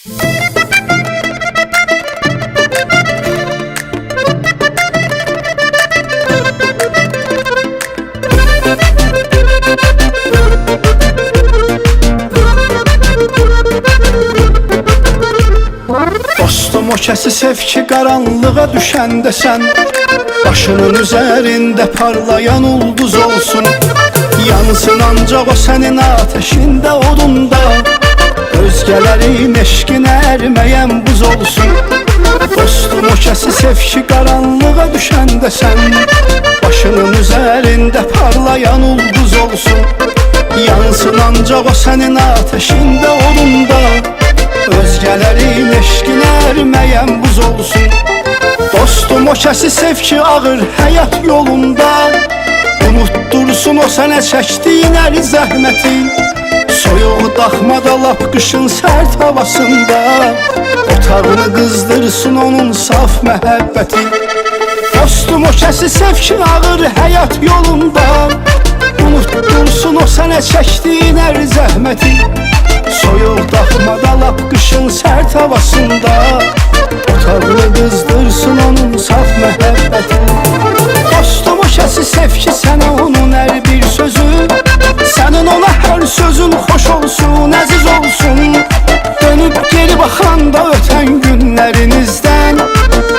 Dostum o kəsi sev ki qaranlığa düşəndə sən başının üzərində parlayan ulduz olsun. Yansın ancaq o sənin ateşində, odunda özgələrin eşqinə ərməyən buz olsun. Dostum o kəsi sev ki qaranlığa düşəndə sən başının üzərində parlayan ulduz olsun. Yansın ancaq o sənin ateşində, odunda özgələrin eşqinə ərməyən buz olsun. Dostum o kəsi sev ki ağır həyat yolunda unuttursun o sənə çəkdiyin əli zəhmətin. Soyuq daxmada lap qışın sərt havasında otağını qızdırsın onun saf məhəbbətin. Dostum o kəsi sev ki ağır həyat yolunda unuttursun o sənə çəkdiyin əli zəhmətin. Soyuq daxmada lap qışın sərt havasında otağını qızdırsın onun saf məhəbbətin. Dostum o kəsi sev ki sənə onun hər bir sözü, sənin ona hər sözün xoş olsun, əziz olsun. Dönüb geri baxanda ötən günlərinizdən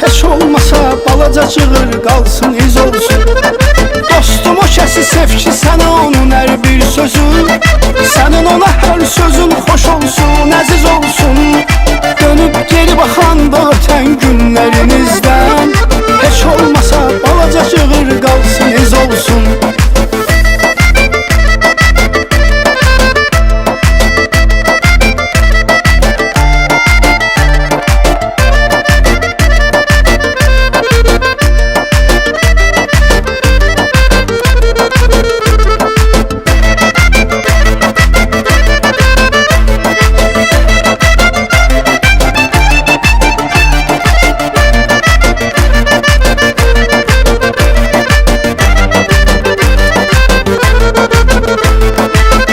heç olmasa balaca çığır qalsın, iz olsun. Dostum o kəsi sev ki sənə onun hər bir sözü, sənin ona hər sözün xoş olsun, əziz olsun. Dönüb geri baxanda ötən günlərinizdən heç olmasa balaca çığır qalsın, iz olsun.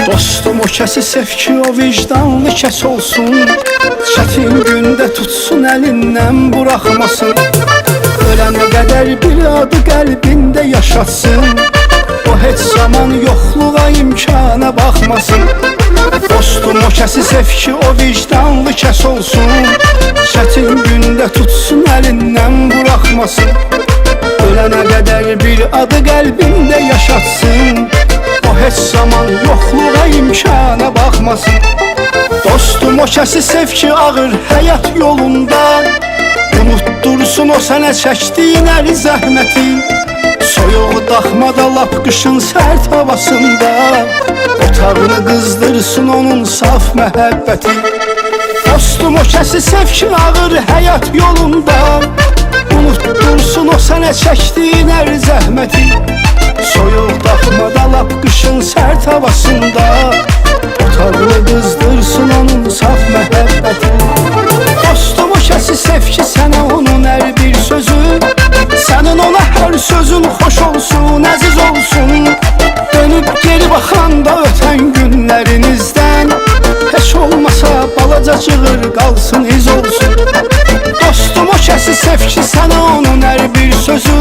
Dostum o kəsi sev ki o vicdanlı kəs olsun, çətin gündə tutsun əlindən buraxmasın. Ölənə qədər bir adı qəlbində yaşatsın, o heç zaman yoxluğa imkana baxmasın. Dostum o kəsi sev ki o vicdanlı kəs olsun, çətin gündə tutsun əlindən buraxmasın. Ölənə qədər bir adı qəlbində yaşatsın, o heç zaman yoxluğa imkana baxmasın. Dostum o kəsi sev ki ağır həyat yolunda unuttursun o sənə çəkdiyin əli zəhmətin. Soyuq daxmada lap qışın sərt havasında otağını qızdırsın onun saf məhəbbətin. Dostum o kəsi sev ki ağır həyat yolunda unuttursun o sənə çəkdiyin əli zəhmətin. Soyuq daxmada lap qışın sərt havasında otağını qızdırsın onun saf məhəbbətin. Dostum o kəsi sev ki sənə onun hər bir sözü, sənin ona hər sözün xoş olsun, əziz olsun. Dönüb geri baxanda ötən günlərinizdən heç olmasa balaca çığır qalsın, iz olsun. Dostum o kəsi sev ki sənə onun hər bir sözü,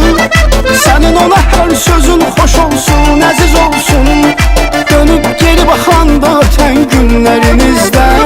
sənin ona hər sözün xoş olsun, əziz olsun. Dönüb geri baxanda ötən günlərinizdən